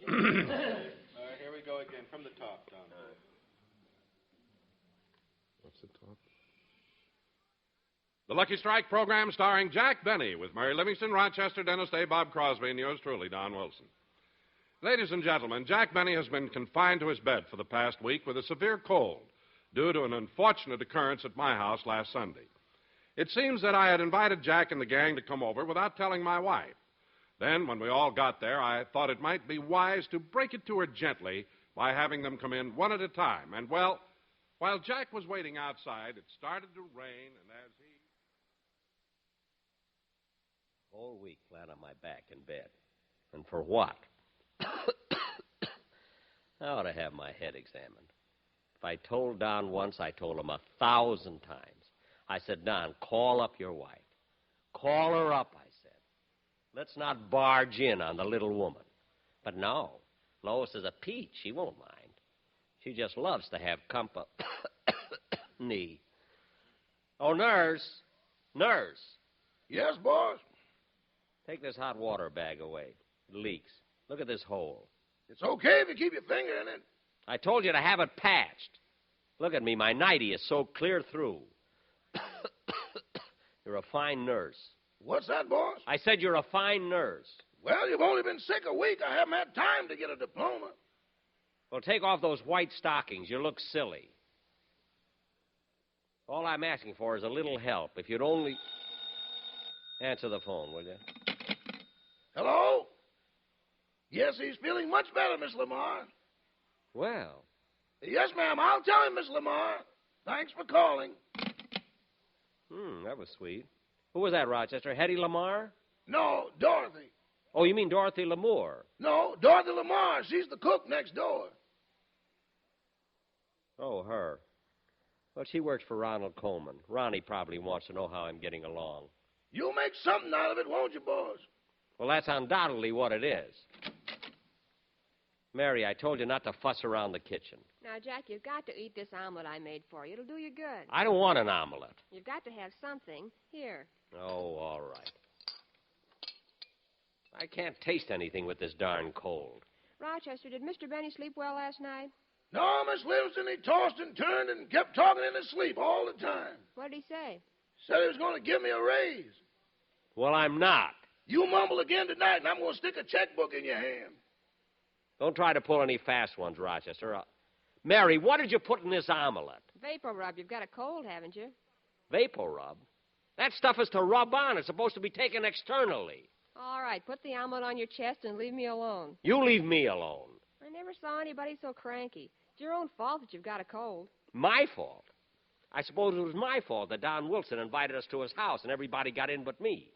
Here we go again, from the top, Tom. What's the top? The Lucky Strike program starring Jack Benny with Mary Livingston, Rochester, Dennis Day, Bob Crosby, and yours truly, Don Wilson. Ladies and gentlemen, Jack Benny has been confined to his bed for the past week with a severe cold due to an unfortunate occurrence at my house last Sunday. It seems that I had invited Jack and the gang to come over without telling my wife. Then, when we all got there, I thought it might be wise to break it to her gently by having them come in one at a time. And, well, while Jack was waiting outside, it started to rain, and as he... Whole week flat on my back in bed. And for what? I ought to have my head examined. If I told Don once, I told him 1,000 times. I said, Don, call up your wife. Call her up, I said. Let's not barge in on the little woman. But no, Lois is a peach. She won't mind. She just loves to have company. Oh, nurse. Nurse. Yes, boss? Take this hot water bag away. It leaks. Look at this hole. It's okay if you keep your finger in it. I told you to have it patched. Look at me. My nightie is so clear through. You're a fine nurse. What's that, boss? I said you're a fine nurse. Well, you've only been sick a week. I haven't had time to get a diploma. Well, take off those white stockings. You look silly. All I'm asking for is a little help. If you'd only... Answer the phone, will you? Hello? Yes, he's feeling much better, Miss Lamar. Well. Yes, ma'am. I'll tell him, Miss Lamar. Thanks for calling. That was sweet. Who was that, Rochester? Hetty Lamar? No, Dorothy. Oh, you mean Dorothy Lamour? No, Dorothy Lamar. She's the cook next door. Oh, her. Well, she works for Ronald Coleman. Ronnie probably wants to know how I'm getting along. You'll make something out of it, won't you, boss? Well, that's undoubtedly what it is. Mary, I told you not to fuss around the kitchen. Now, Jack, you've got to eat this omelet I made for you. It'll do you good. I don't want an omelet. You've got to have something. Here. Oh, all right. I can't taste anything with this darn cold. Rochester, did Mr. Benny sleep well last night? No, Miss Livingston, he tossed and turned and kept talking in his sleep all the time. What did he say? Said he was going to give me a raise. Well, I'm not. You mumble again tonight, and I'm going to stick a checkbook in your hand. Don't try to pull any fast ones, Rochester. Mary, what did you put in this omelet? Vapor rub. You've got a cold, haven't you? Vapor rub? That stuff is to rub on. It's supposed to be taken externally. All right, put the omelet on your chest and leave me alone. You leave me alone. I never saw anybody so cranky. It's your own fault that you've got a cold. My fault? I suppose it was my fault that Don Wilson invited us to his house and everybody got in but me.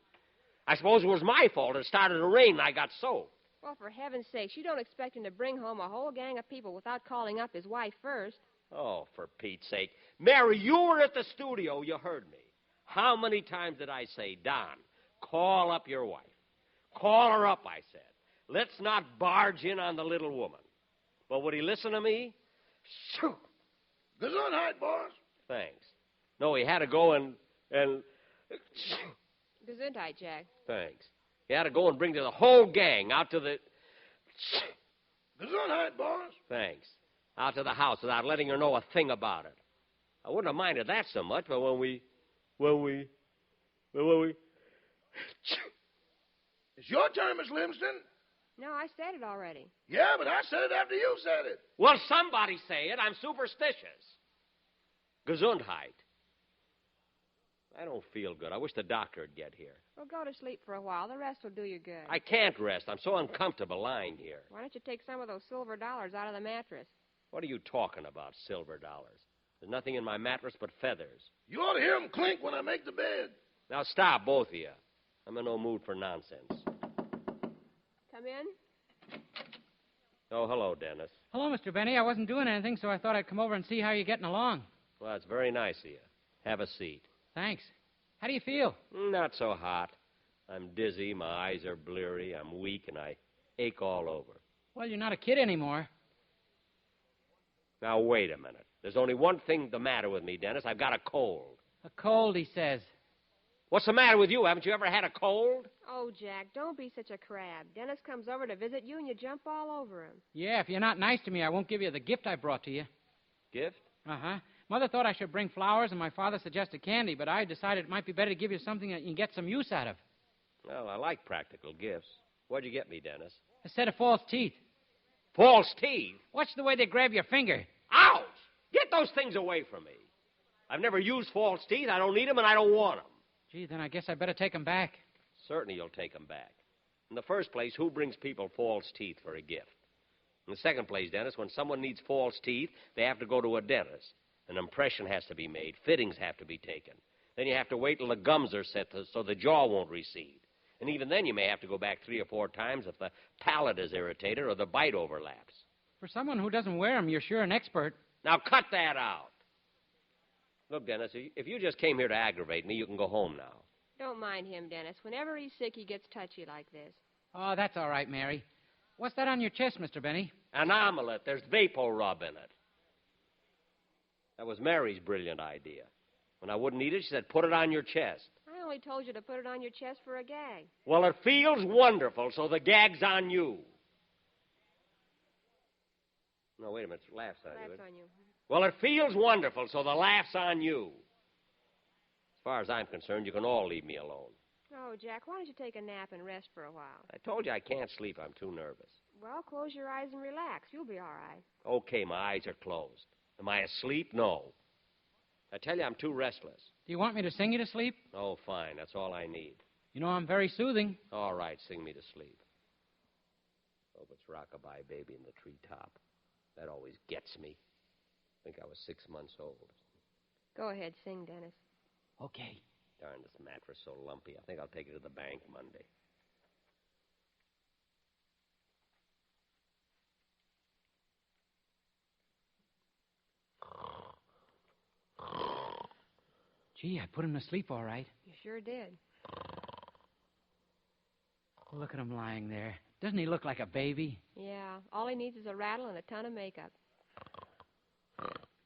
I suppose it was my fault it started to rain and I got soaked. Well, for heaven's sakes, you don't expect him to bring home a whole gang of people without calling up his wife first. Oh, for Pete's sake. Mary, you were at the studio. You heard me. How many times did I say, Don, call up your wife? Call her up, I said. Let's not barge in on the little woman. But would he listen to me? Shoo! Gesundheit, boss. Thanks. No, he had to go and... Gesundheit, Jack. Thanks. He had to go and bring the whole gang out to the... Gesundheit, boss. Thanks. Out to the house without letting her know a thing about it. I wouldn't have minded that so much, but when we... It's your turn, Miss Livingston. No, I said it already. Yeah, but I said it after you said it. Well, somebody say it. I'm superstitious. Gesundheit. I don't feel good. I wish the doctor would get here. Well, go to sleep for a while. The rest will do you good. I can't rest. I'm so uncomfortable lying here. Why don't you take some of those silver dollars out of the mattress? What are you talking about, silver dollars? There's nothing in my mattress but feathers. You ought to hear them clink when I make the bed. Now stop, both of you. I'm in no mood for nonsense. Come in. Oh, hello, Dennis. Hello, Mr. Benny. I wasn't doing anything, so I thought I'd come over and see how you're getting along. Well, that's very nice of you. Have a seat. Thanks. How do you feel? Not so hot. I'm dizzy, my eyes are bleary, I'm weak, and I ache all over. Well, you're not a kid anymore. Now, wait a minute. There's only one thing the matter with me, Dennis. I've got a cold. A cold, he says. What's the matter with you? Haven't you ever had a cold? Oh, Jack, don't be such a crab. Dennis comes over to visit you and you jump all over him. Yeah, if you're not nice to me, I won't give you the gift I brought to you. Gift? Uh-huh. Mother thought I should bring flowers, and my father suggested candy, but I decided it might be better to give you something that you can get some use out of. Well, I like practical gifts. What'd you get me, Dennis? A set of false teeth. False teeth? Watch the way they grab your finger. Ouch! Get those things away from me. I've never used false teeth. I don't need them, and I don't want them. Gee, then I guess I better take them back. Certainly you'll take them back. In the first place, who brings people false teeth for a gift? In the second place, Dennis, when someone needs false teeth, they have to go to a dentist. An impression has to be made. Fittings have to be taken. Then you have to wait till the gums are set so the jaw won't recede. And even then you may have to go back 3 or 4 times if the palate is irritated or the bite overlaps. For someone who doesn't wear them, you're sure an expert. Now cut that out. Look, Dennis, if you just came here to aggravate me, you can go home now. Don't mind him, Dennis. Whenever he's sick, he gets touchy like this. Oh, that's all right, Mary. What's that on your chest, Mr. Benny? An omelet. There's vapor rub in it. That was Mary's brilliant idea. When I wouldn't eat it, she said, put it on your chest. I only told you to put it on your chest for a gag. Well, it feels wonderful, so the gag's on you. No, wait a minute. It laughs on you. Laughs on you. Well, it feels wonderful, so the laugh's on you. As far as I'm concerned, you can all leave me alone. Oh, Jack, why don't you take a nap and rest for a while? I told you I can't sleep. I'm too nervous. Well, close your eyes and relax. You'll be all right. Okay, my eyes are closed. Am I asleep? No. I tell you, I'm too restless. Do you want me to sing you to sleep? Oh, fine. That's all I need. You know I'm very soothing. All right, sing me to sleep. Hope it's Rockabye Baby in the Treetop. That always gets me. I think I was 6 months old. Go ahead, sing, Dennis. Okay. Darn, this mattress so lumpy. I think I'll take it to the bank Monday. Gee, I put him to sleep all right. You sure did. Look at him lying there. Doesn't he look like a baby? Yeah, all he needs is a rattle and a ton of makeup.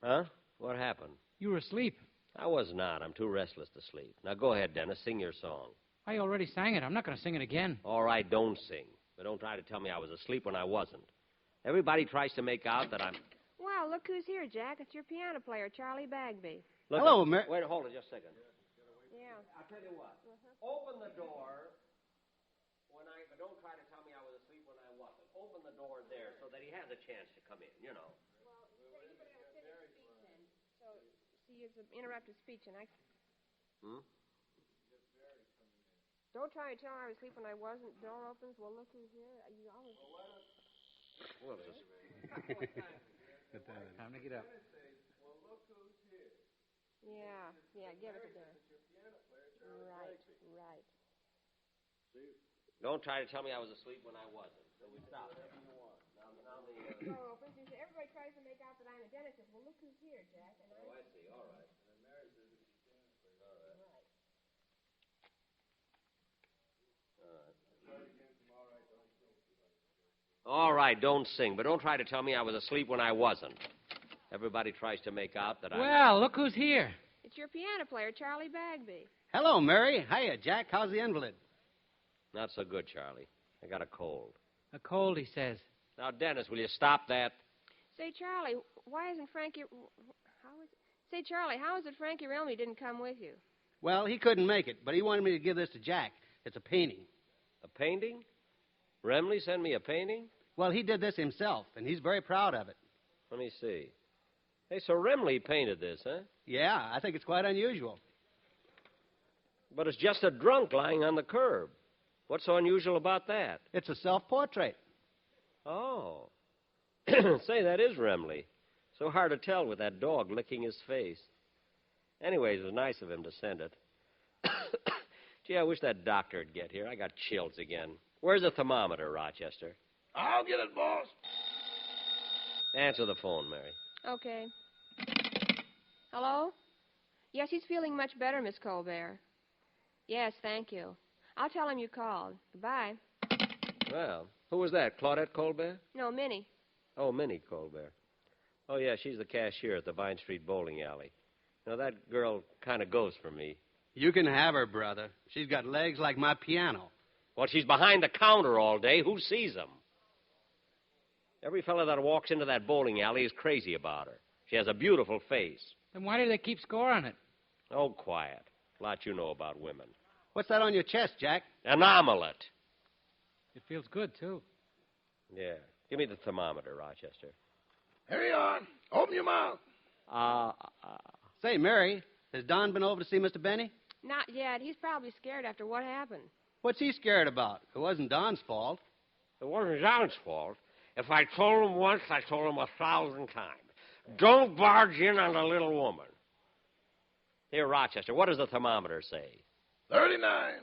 Huh? What happened? You were asleep. I was not. I'm too restless to sleep. Now go ahead, Dennis. Sing your song. I already sang it. I'm not going to sing it again. All right, don't sing. But don't try to tell me I was asleep when I wasn't. Everybody tries to make out that I'm... Well, look who's here, Jack. It's your piano player, Charlie Bagby. Look, Hello, Mary. Wait, hold it just a second. Yeah. I'll tell you what. Open the door but don't try to tell me I was asleep when I wasn't. Open the door there so that he has a chance to come in, you know. Well, you're going to finish the speech then. So, see, it's an interrupted speech, and I... Hmm? Don't try to tell her I was asleep when I wasn't. Door opens. Well, look who's here. You always... What is this? Time to get up. Yeah, give it to Dennis. Right. Don't try to tell me I was asleep when I wasn't. So we stopped. Now the... Door opens. You see, everybody tries to make out that I'm a dentist. Says, well, look who's here, Jack. And Oh, I see. All right. All right, don't sing, but don't try to tell me I was asleep when I wasn't. Everybody tries to make out that Well, look who's here. It's your piano player, Charlie Bagby. Hello, Mary. Hiya, Jack. How's the invalid? Not so good, Charlie. I got a cold. A cold, he says. Now, Dennis, will you stop that? Say, Charlie, why isn't Frankie... Say, Charlie, how is it Frankie Relmy didn't come with you? Well, he couldn't make it, but he wanted me to give this to Jack. It's a painting. A painting? Remley sent me a painting? Well, he did this himself, and he's very proud of it. Let me see. Hey, so Remley painted this, huh? Yeah, I think it's quite unusual. But it's just a drunk lying on the curb. What's so unusual about that? It's a self-portrait. Oh. Say, that is Remley. So hard to tell with that dog licking his face. Anyways, it was nice of him to send it. Gee, I wish that doctor'd get here. I got chills again. Where's the thermometer, Rochester? I'll get it, boss. Answer the phone, Mary. Okay. Hello? Yes, he's feeling much better, Miss Colbert. Yes, thank you. I'll tell him you called. Goodbye. Well, who was that, Claudette Colbert? No, Minnie. Oh, Minnie Colbert. Oh, yeah, she's the cashier at the Vine Street bowling alley. Now, that girl kind of goes for me. You can have her, brother. She's got legs like my piano. Well, she's behind the counter all day. Who sees them? Every fellow that walks into that bowling alley is crazy about her. She has a beautiful face. Then why do they keep score on it? Oh, quiet. A lot you know about women. What's that on your chest, Jack? An omelet. It feels good, too. Yeah. Give me the thermometer, Rochester. Here you are. Open your mouth. Say, Mary, has Don been over to see Mr. Benny? Not yet. He's probably scared after what happened. What's he scared about? It wasn't Don's fault. It wasn't John's fault. If I told him once, I told him 1,000 times. Don't barge in on the little woman. Here, Rochester, what does the thermometer say? 39.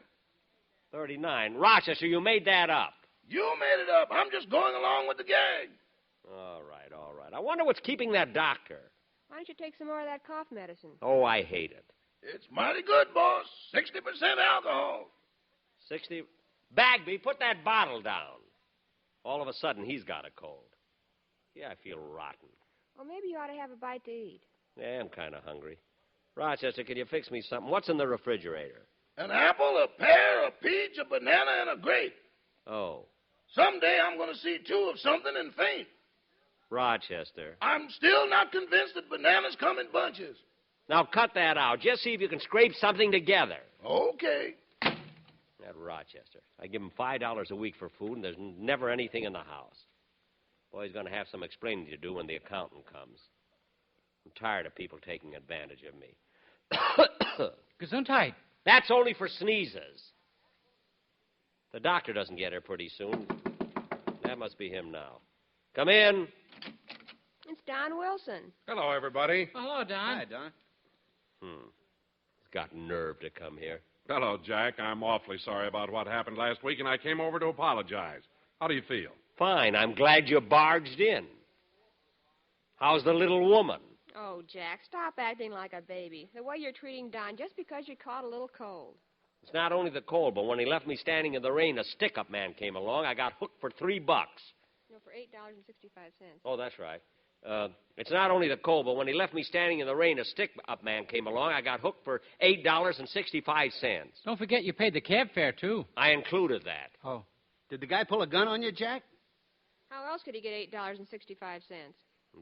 39. Rochester, you made that up. You made it up. I'm just going along with the gag. All right, all right. I wonder what's keeping that doctor. Why don't you take some more of that cough medicine? Oh, I hate it. It's mighty good, boss. 60% alcohol. 60. Bagby, put that bottle down. All of a sudden, he's got a cold. Yeah, I feel rotten. Well, maybe you ought to have a bite to eat. Yeah, I'm kind of hungry. Rochester, can you fix me something? What's in the refrigerator? An apple, a pear, a peach, a banana, and a grape. Oh, Someday I'm going to see two of something and faint. Rochester. I'm still not convinced that bananas come in bunches. Now cut that out. Just see if you can scrape something together. Okay. That Rochester. I give him $5 a week for food, and there's never anything in the house. Boy's going to have some explaining to do when the accountant comes. I'm tired of people taking advantage of me. Gesundheit. That's only for sneezes. The doctor doesn't get here pretty soon. That must be him now. Come in. It's Don Wilson. Hello, everybody. Hello, Don. Hi, Don. He's got nerve to come here. Hello, Jack. I'm awfully sorry about what happened last week, and I came over to apologize. How do you feel? Fine. I'm glad you barged in. How's the little woman? Oh, Jack, stop acting like a baby. The way you're treating Don just because you caught a little cold. It's not only the cold, but when he left me standing in the rain, a stick-up man came along. I got hooked for $3. No, for $8.65. Oh, that's right. It's not only the cold, but when he left me standing in the rain, a stick-up man came along. I got hooked for $8.65. Don't forget you paid the cab fare, too. I included that. Oh. Did the guy pull a gun on you, Jack? How else could he get $8.65?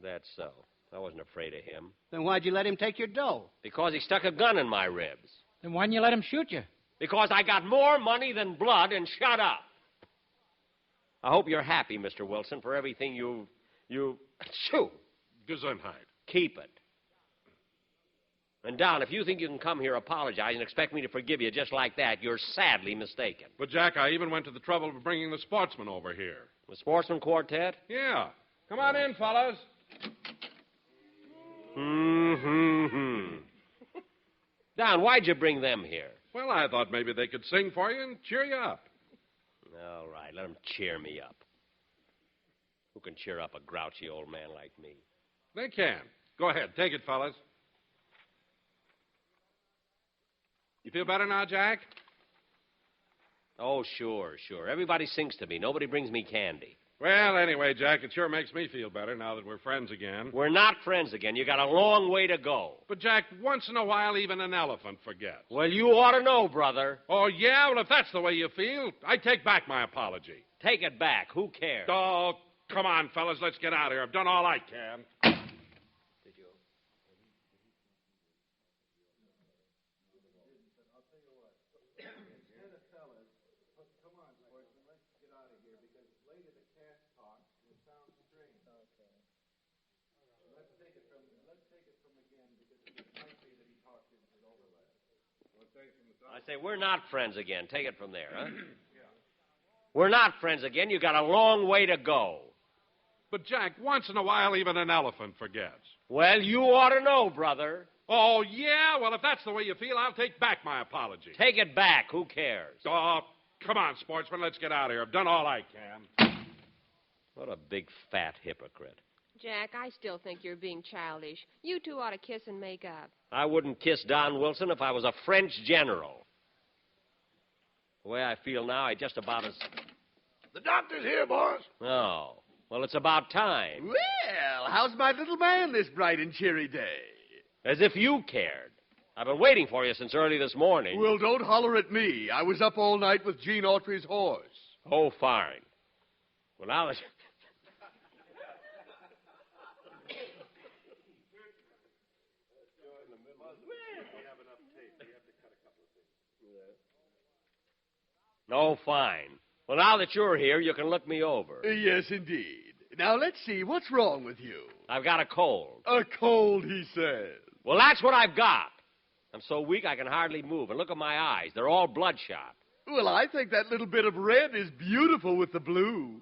That's so. I wasn't afraid of him. Then why'd you let him take your dough? Because he stuck a gun in my ribs. Then why didn't you let him shoot you? Because I got more money than blood, and shut up. I hope you're happy, Mr. Wilson, for everything you... Shoo! Gesundheit. Keep it. And, Don, if you think you can come here, apologize, and expect me to forgive you just like that, you're sadly mistaken. But, Jack, I even went to the trouble of bringing the sportsmen over here. The Sportsman Quartet? Yeah. Come on in, fellas. Don, why'd you bring them here? Well, I thought maybe they could sing for you and cheer you up. All right, let them cheer me up. Who can cheer up a grouchy old man like me? They can. Go ahead. Take it, fellas. You feel better now, Jack? Oh, sure. Everybody sings to me. Nobody brings me candy. Well, anyway, Jack, it sure makes me feel better now that we're friends again. We're not friends again. You got a long way to go. But, Jack, once in a while, even an elephant forgets. Well, you ought to know, brother. Oh, yeah? Well, if that's the way you feel, I take back my apology. Take it back. Who cares? Oh, come on, fellas. Let's get out of here. I've done all I can. I say, we're not friends again. Take it from there, huh? We're not friends again. You got a long way to go. But, Jack, once in a while, even an elephant forgets. Well, you ought to know, brother. Oh, yeah? Well, if that's the way you feel, I'll take back my apology. Take it back. Who cares? Oh, come on, sportsman. Let's get out of here. I've done all I can. What a big, fat hypocrite. Jack, I still think you're being childish. You two ought to kiss and make up. I wouldn't kiss Don Wilson if I was a French general. The way I feel now, I just about as... The doctor's here, boss. Oh. Well, it's about time. Well, how's my little man this bright and cheery day? As if you cared. I've been waiting for you since early this morning. Well, don't holler at me. I was up all night with Gene Autry's horse. Oh, fine. Well, now that... Oh, fine. Well, now that you're here, you can look me over. Yes, indeed. Now, let's see. What's wrong with you? I've got a cold. A cold, he says. Well, that's what I've got. I'm so weak I can hardly move. And look at my eyes. They're all bloodshot. Well, I think that little bit of red is beautiful with the blue.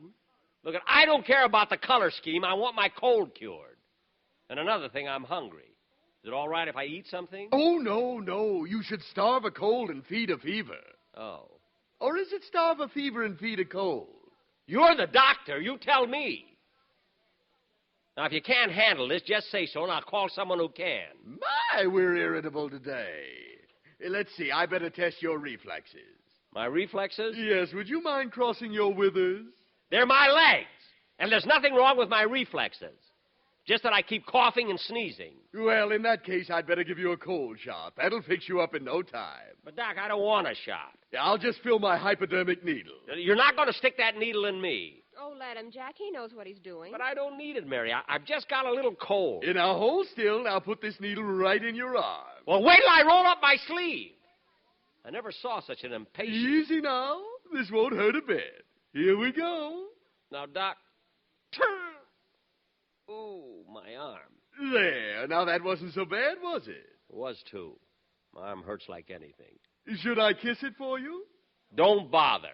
Look, I don't care about the color scheme. I want my cold cured. And another thing, I'm hungry. Is it all right if I eat something? Oh, no. You should starve a cold and feed a fever. Oh. Or is it starve a fever and feed a cold? You're the doctor. You tell me. Now, if you can't handle this, just say so, and I'll call someone who can. My, we're irritable today. Let's see. I better test your reflexes. My reflexes? Yes, would you mind crossing your withers? They're my legs. And there's nothing wrong with my reflexes. Just that I keep coughing and sneezing. Well, in that case, I'd better give you a cold shot. That'll fix you up in no time. But, Doc, I don't want a shot. Yeah, I'll just fill my hypodermic needle. You're not going to stick that needle in me. Oh, let him, Jack. He knows what he's doing. But I don't need it, Mary. I've just got a little cold. Now, hold still. Now put this needle right in your arm. Well, wait till I roll up my sleeve. I never saw such an impatient... Easy now. This won't hurt a bit. Here we go. Now, Doc, turn. Ooh, my arm. There. Now, that wasn't so bad, was it? It was, too. My arm hurts like anything. Should I kiss it for you? Don't bother.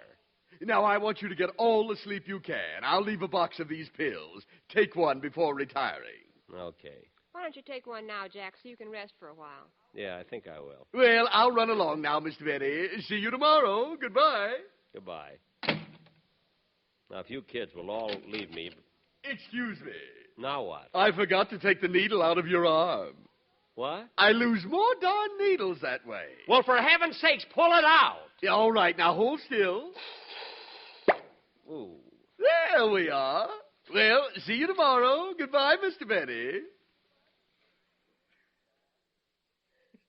Now, I want you to get all the sleep you can. I'll leave a box of these pills. Take one before retiring. Okay. Why don't you take one now, Jack, so you can rest for a while? Yeah, I think I will. Well, I'll run along now, Mr. Benny. See you tomorrow. Goodbye. Goodbye. Now, if you kids will all leave me... Excuse me. Now what? I forgot to take the needle out of your arm. What? I lose more darn needles that way. Well, for heaven's sakes, pull it out. Yeah, all right, now hold still. Ooh. There we are. Well, see you tomorrow. Goodbye, Mr. Benny.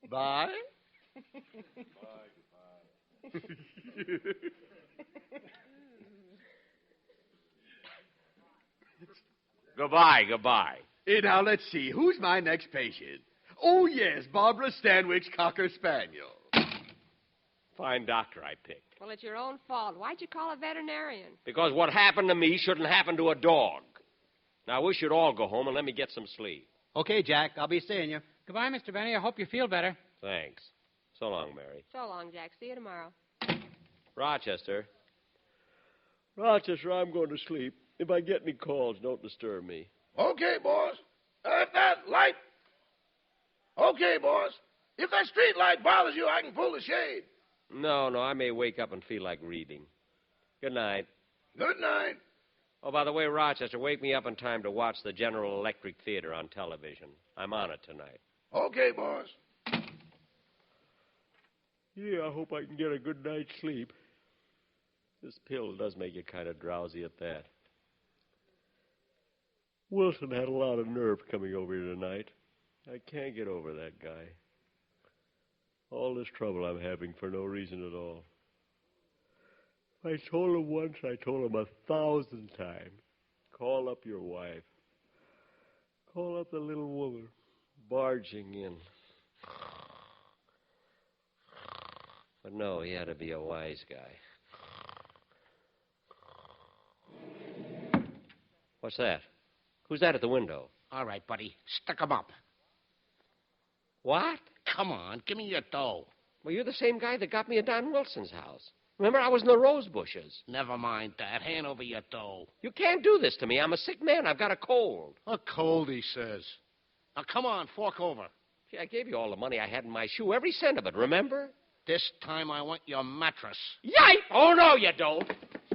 Bye. Goodbye. Now, let's see. Who's my next patient? Oh, yes, Barbara Stanwyck's Cocker Spaniel. Fine doctor I picked. Well, it's your own fault. Why'd you call a veterinarian? Because what happened to me shouldn't happen to a dog. Now, we should all go home and let me get some sleep. Okay, Jack. I'll be seeing you. Goodbye, Mr. Benny. I hope you feel better. Thanks. So long, Mary. So long, Jack. See you tomorrow. Rochester, I'm going to sleep. If I get any calls, don't disturb me. Okay, boss. If that light... Okay, boss. If that street light bothers you, I can pull the shade. No, I may wake up and feel like reading. Good night. Good night. Oh, by the way, Rochester, wake me up in time to watch the General Electric Theater on television. I'm on it tonight. Okay, boss. Yeah, I hope I can get a good night's sleep. This pill does make you kind of drowsy at that. Wilson had a lot of nerve coming over here tonight. I can't get over that guy. All this trouble I'm having for no reason at all. I told him once, I told him 1,000 times. Call up your wife. Call up the little woman barging in. But no, he had to be a wise guy. What's that? Who's that at the window? All right, buddy. Stick 'em up. What? Come on, give me your dough. Well, you're the same guy that got me at Don Wilson's house. Remember, I was in the rose bushes. Never mind that. Hand over your dough. You can't do this to me. I'm a sick man. I've got a cold. A cold, he says. Now, come on, fork over. Gee, I gave you all the money I had in my shoe, every cent of it, remember? This time I want your mattress. Yipe! Oh, no, you don't.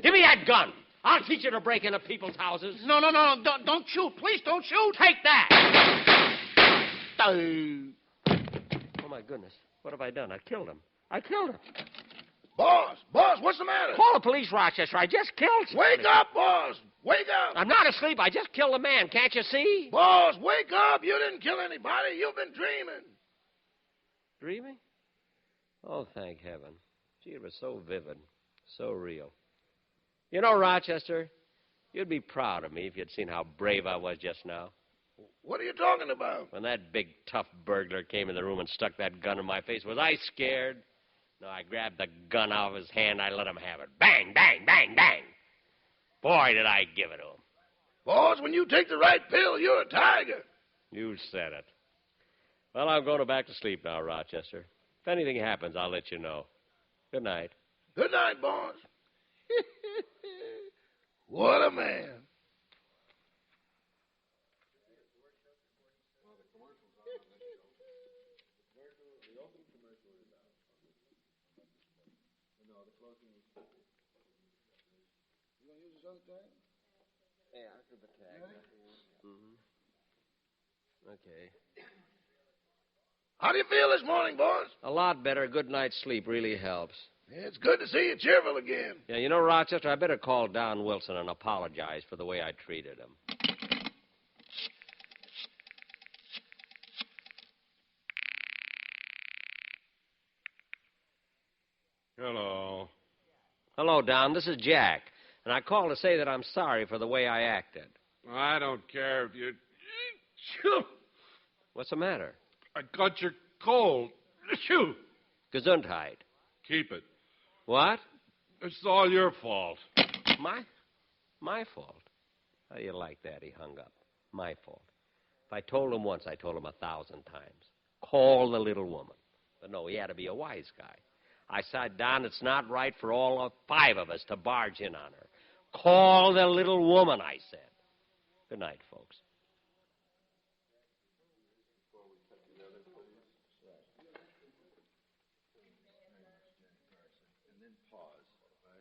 Give me that gun. I'll teach you to break into people's houses. No. Don't shoot. Please don't shoot. Take that! Oh. Oh, my goodness. What have I done? I killed him. Boss, what's the matter? Call the police, Rochester. I just killed somebody. Wake up, boss. Wake up. I'm not asleep. I just killed a man. Can't you see? Boss, wake up. You didn't kill anybody. You've been dreaming. Dreaming? Oh, thank heaven. Gee, it was so vivid, so real. You know, Rochester, you'd be proud of me if you'd seen how brave I was just now. What are you talking about? When that big, tough burglar came in the room and stuck that gun in my face, was I scared? No, I grabbed the gun out of his hand. I let him have it. Bang, bang, bang, bang. Boy, did I give it to him. Boss, when you take the right pill, you're a tiger. You said it. Well, I'm going back to sleep now, Rochester. If anything happens, I'll let you know. Good night. Good night, boss. What a man. Yeah, after the tag. Mm-hmm. Okay. How do you feel this morning, boss? A lot better. A good night's sleep really helps. Yeah, it's good to see you cheerful again. Yeah, you know, Rochester, I better call Don Wilson and apologize for the way I treated him. Hello. Hello, Don. This is Jack. And I called to say that I'm sorry for the way I acted. I don't care if you... What's the matter? I got your cold. Shoo. Gesundheit. Keep it. What? It's all your fault. My fault? How do you like that? He hung up. My fault. If I told him once, I told him 1,000 times. Call the little woman. But no, he had to be a wise guy. I said, Don, it's not right for all 5 of us to barge in on her. Call the little woman, I said. Good night, folks.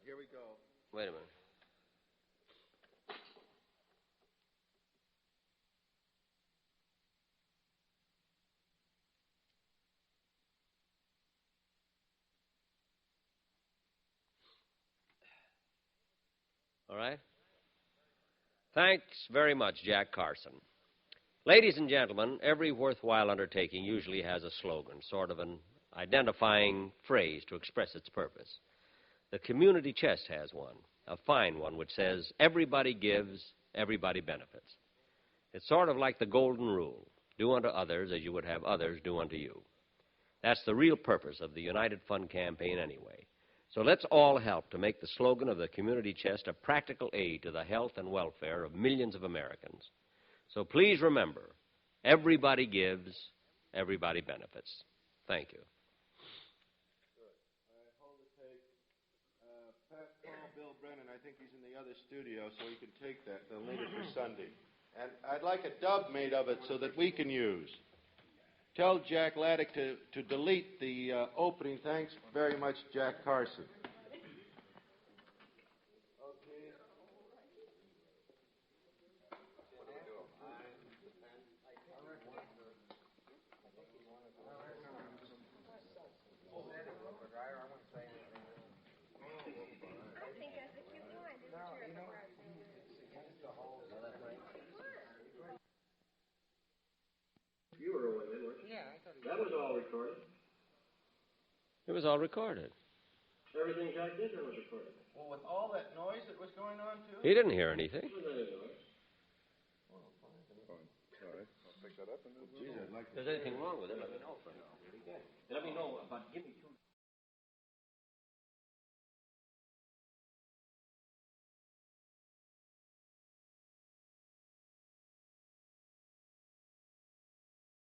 Here we go. Wait a minute. All right? Thanks very much, Jack Carson. Ladies and gentlemen, every worthwhile undertaking usually has a slogan, sort of an identifying phrase to express its purpose. The community chest has one, a fine one, which says, everybody gives, everybody benefits. It's sort of like the golden rule, do unto others as you would have others do unto you. That's the real purpose of the United Fund campaign anyway. So let's all help to make the slogan of the community chest a practical aid to the health and welfare of millions of Americans. So please remember, everybody gives, everybody benefits. Thank you. Bill Brennan, I think he's in the other studio, so he can take that. They'll need it for Sunday. And I'd like a dub made of it so that we can use. Tell Jack Laddick to delete the opening. Thanks very much, Jack Carson. You were rolling in, weren't you? Yeah, I thought that was all recorded. It was all recorded. Everything Jack did was recorded. Well, with all that noise that was going on, too? He didn't hear anything. Sorry. I'll pick that up. And If there's anything wrong with it, let me know. Let me know about giving.